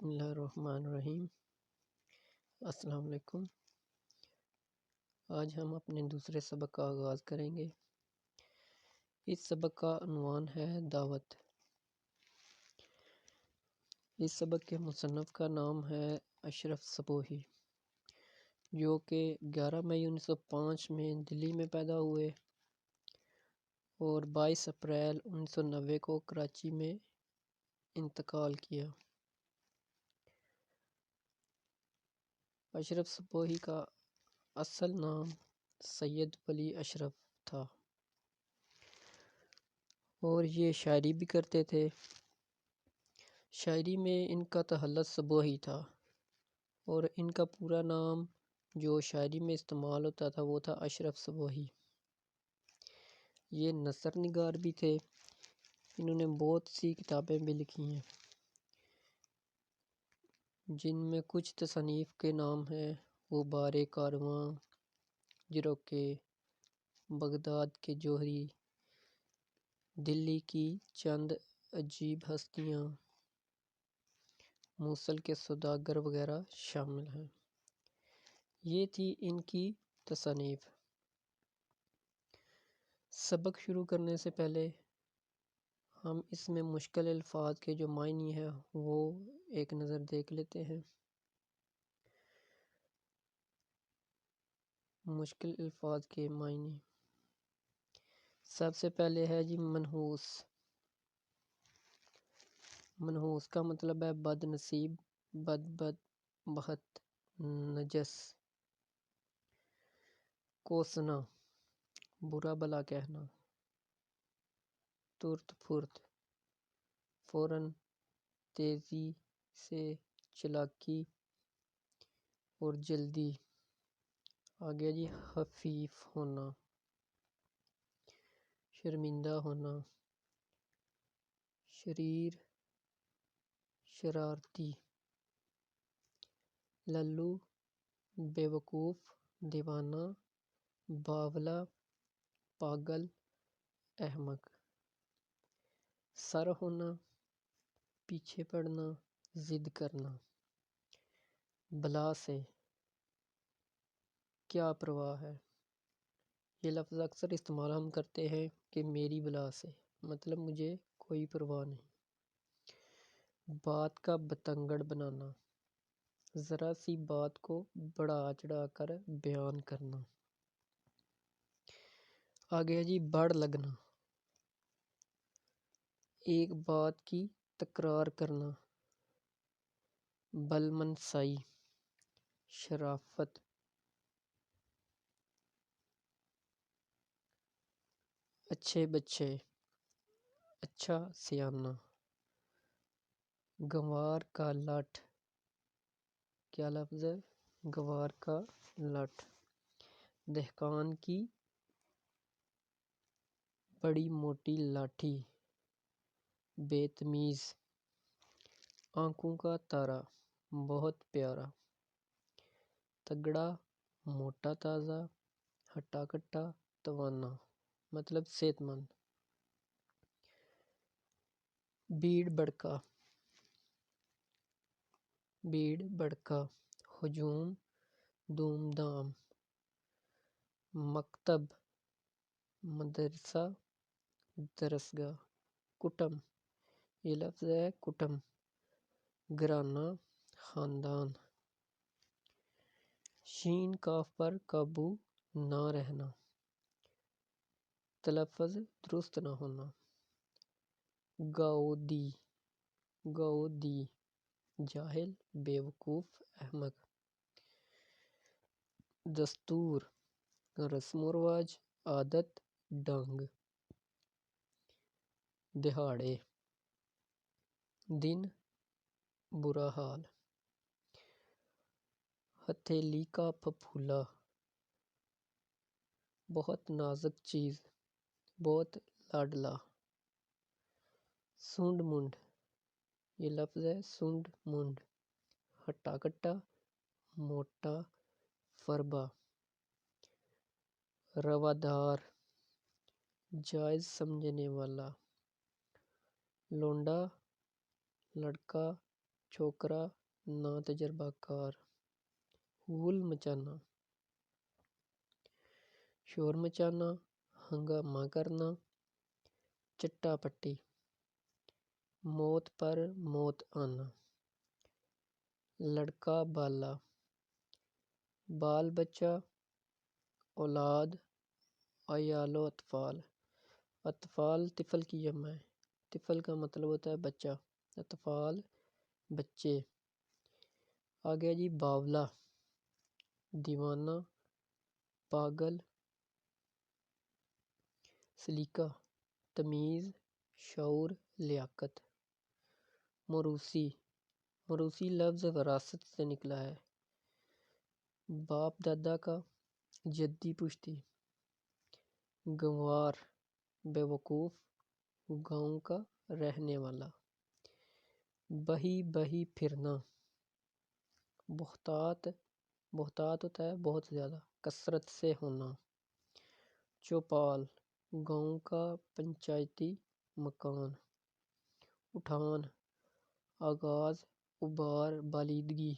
بسم اللہ الرحمن الرحیم۔ السلام علیکم۔ آج ہم اپنے دوسرے سبق کا آغاز کریں گے۔ اس سبق کا عنوان ہے دعوت۔ اس سبق کے مصنف کا نام ہے اشرف صبوحی، جو کہ 11 مئی 1905 میں دلی میں پیدا ہوئے اور 22 اپریل 1990 کو کراچی میں انتقال کیا۔ اشرف صبوحی کا اصل نام سید ولی اشرف تھا اور یہ شاعری بھی کرتے تھے۔ شاعری میں ان کا تخلص صبوحی تھا اور ان کا پورا نام جو شاعری میں استعمال ہوتا تھا وہ تھا اشرف صبوحی۔ یہ نثر نگار بھی تھے۔ انہوں نے بہت سی کتابیں بھی لکھی ہیں، جن میں کچھ تصانیف کے نام ہیں غبار کارواں، جروکے، بغداد کے جوہری، دلی کی چند عجیب ہستیاں، موصل کے سوداگر وغیرہ شامل ہیں۔ یہ تھی ان کی تصانیف۔ سبق شروع کرنے سے پہلے ہم اس میں مشکل الفاظ کے جو معنی ہیں وہ ایک نظر دیکھ لیتے ہیں۔ مشکل الفاظ کے معنی، سب سے پہلے ہے جی منحوس۔ منحوس کا مطلب ہے بد نصیب، بہت نجس۔ کوسنا، برا بلا کہنا۔ ترت پھرت، فوراً، تیزی سے، چالاکی اور جلدی۔ آگے جی خفیف ہونا، شرمندہ ہونا، شریر، شرارتی۔ للو، بیوقوف، دیوانہ، باولا، پاگل، احمق۔ سر ہونا، پیچھے پڑنا، ضد کرنا۔ بلا سے، کیا پرواہ ہے۔ یہ لفظ اکثر استعمال ہم کرتے ہیں کہ میری بلا سے، مطلب مجھے کوئی پرواہ نہیں۔ بات کا بتنگڑ بنانا، ذرا سی بات کو بڑھا چڑھا کر بیان کرنا۔ آگے جی بڑ لگنا، ایک بات کی تکرار کرنا۔ بلمنسائی، شرافت۔ اچھے بچے، اچھا سیانہ۔ گنوار کا لٹھ، کیا لفظ ہے؟ گنوار کا لٹھ۔ دہقان کی بڑی موٹی لاٹھی، بے تمیز۔ آنکھوں کا تارا، بہت پیارا۔ تگڑا، موٹا تازہ، ہٹا کٹا، توانا، مطلب صحت مند۔ بھیڑ بھڑکا، بھیڑ بھڑکا، ہجوم، دھوم دھام۔ مکتب، مدرسہ، درسگاہ۔ کٹم، یہ لفظ ہے کٹم، گھرانہ، خاندان۔ شین کاف پر قابو نہ رہنا، تلفظ درست نہ ہونا۔ گاؤدی، گاؤدی، جاہل، بیوقوف، احمق۔ دستور، رسم و رواج، عادت، ڈھنگ۔ دہاڑے، دن، برا حال۔ ہتھیلی کا پھپھولا، بہت نازک چیز، بہت لاڈلا۔ سونڈ منڈ، یہ لفظ ہے سونڈ منڈ، ہٹا کٹا، موٹا، فربا۔ روادار، جائز سمجھنے والا۔ لونڈا، لڑکا، چھوکرا نا تجربہ کار، ہول مچانا، شور مچانا، ہنگامہ کرنا، چٹا پٹی، موت پر موت آنا، لڑکا بالا، بال بچہ، اولاد، عیال و اطفال۔ اطفال طفل کی جمع ہے، طفل کا مطلب ہوتا ہے بچہ، اطفال بچے۔ آگے جی باولا، دیوانہ، پاگل، سلیقہ، تمیز، شعور، لیاقت۔ موروثی، موروثی لفظ وراثت سے نکلا ہے، باپ دادا کا، جدی پشتی۔ گنوار، بیوقوف، گاؤں کا رہنے والا۔ بہی بہی پھرنا، بہتات، بہتات ہوتا ہے بہت زیادہ، کثرت سے ہونا۔ چوپال، گاؤں کا پنچایتی مکان۔ اٹھان، آغاز، ابھار، بالیدگی۔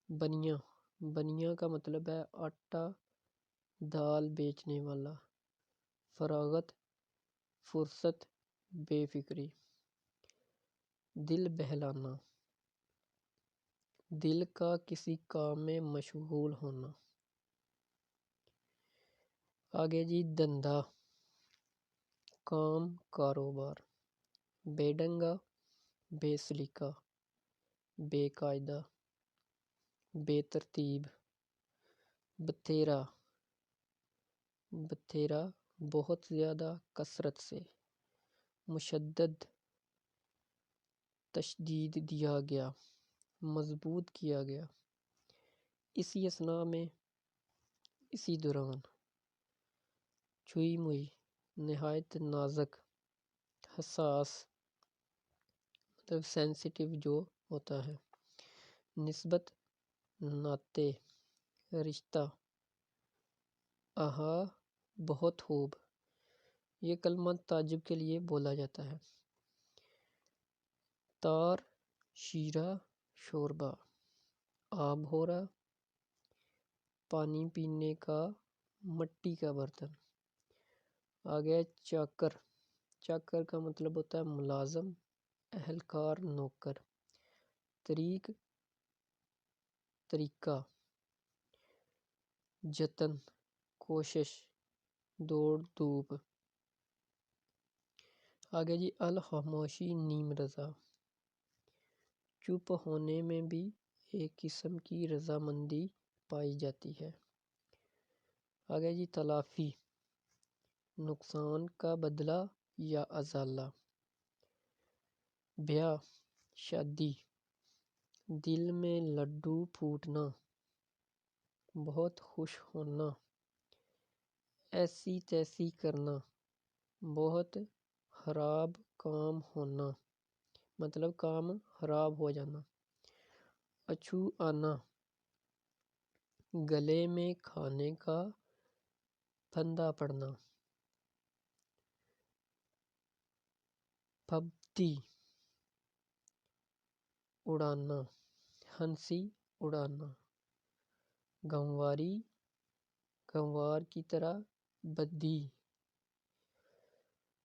بنیا، بنیا کا مطلب ہے آٹا دال بیچنے والا۔ فراغت، فرصت، بے فکری۔ دل بہلانا، دل کا کسی کام میں مشغول ہونا۔ آگے جی دھندا، کام، کاروبار۔ بے ڈنگا، بے سلیقہ، بے قاعدہ، بے ترتیب۔ بتھیرا، بتھیرا بہت زیادہ، کثرت سے۔ مشدد، تشدید دیا گیا، مضبوط کیا گیا۔ اسی اثناء میں، اسی دوران۔ چھوئی موئی، نہایت نازک، حساس، مطلب سینسیٹیو جو ہوتا ہے۔ نسبت، ناطے، رشتہ۔ آہا، بہت خوب، یہ کلمہ تعجب کے لیے بولا جاتا ہے۔ تار، شیرہ، شوربہ۔ آب ہورا، پانی پینے کا، مٹی کا برتن۔ آگے چاکر، چاکر کا مطلب ہوتا ہے ملازم، اہلکار، نوکر۔ طریق، طریقہ۔ جتن، کوشش، دوڑ دھوپ۔ آگے جی الخاموشی، نیم رضا، چپ ہونے میں بھی ایک قسم کی رضامندی پائی جاتی ہے۔ آگے جی تلافی، نقصان کا بدلہ یا ازالہ۔ بیاہ، شادی۔ دل میں لڈو پھوٹنا، بہت خوش ہونا۔ ایسی تیسی کرنا، بہت خراب کام ہونا، مطلب کام خراب ہو جانا۔ اچھو آنا، گلے میں کھانے کا پھندا پڑنا۔ پھبتی، اڑانا، ہنسی، اڑانا۔ گنواری، گنوار کی طرح بدی۔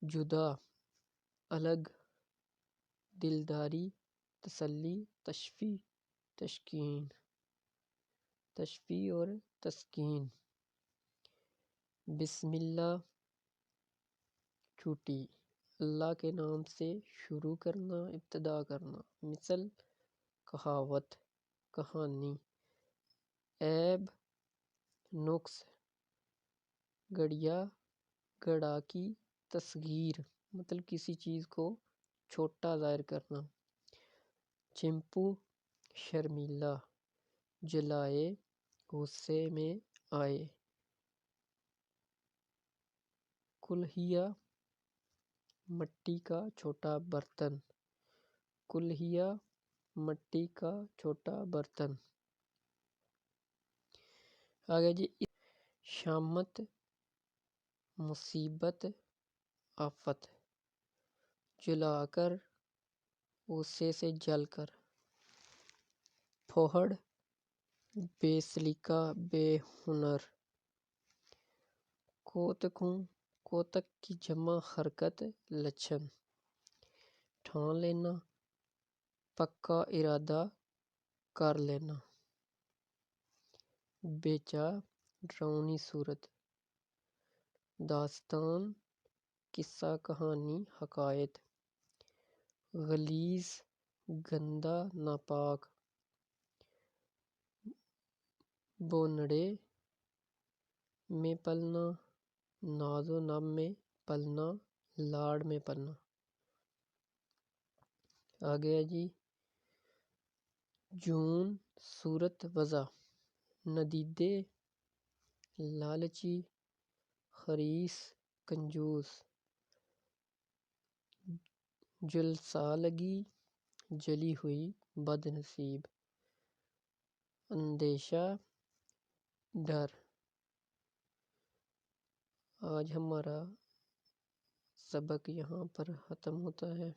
جدا، الگ، دلداری، تسلی، تشفی، تشکین، تشفی اور تسکین۔ بسم اللہ، چھوٹی، اللہ کے نام سے شروع کرنا، ابتدا کرنا۔ مثل، کہاوت، کہانی۔ عیب، نقص، گڑیا، گڑا کی تصغیر، مطلب کسی چیز کو چھوٹا ظاہر کرنا۔ چمپو، شرمیلا، جلائے، غصے میں آئے۔ کلہیا، مٹی کا چھوٹا برتن، کلہیا، مٹی کا چھوٹا برتن۔ آگے جی شامت، مصیبت، آفت۔ جلا کر، غصے سے جل کر، پھوہڑ بے سلیقہ بے ہنر، کوتکوں کوتک کی جمع حرکت لچھن، ٹھان لینا پکا ارادہ کر لینا، بےچا ڈراؤنی صورت، داستان قصہ کہانی حکایت، غلیظ گندا ناپاک، بونڑے میں پلنا ناز و نم میں پلنا لاڑ میں پلنا۔ آگے ہے جی جون صورت وضع، ندیدے لالچی خریس کنجوس، جلسالگی جلی ہوئی بد نصیب، اندیشہ ڈر۔ آج ہمارا سبق یہاں پر ختم ہوتا ہے،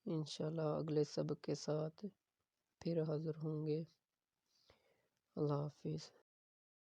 انشاءاللہ اگلے سبق کے ساتھ پھر حاضر ہوں گے۔ اللہ حافظ۔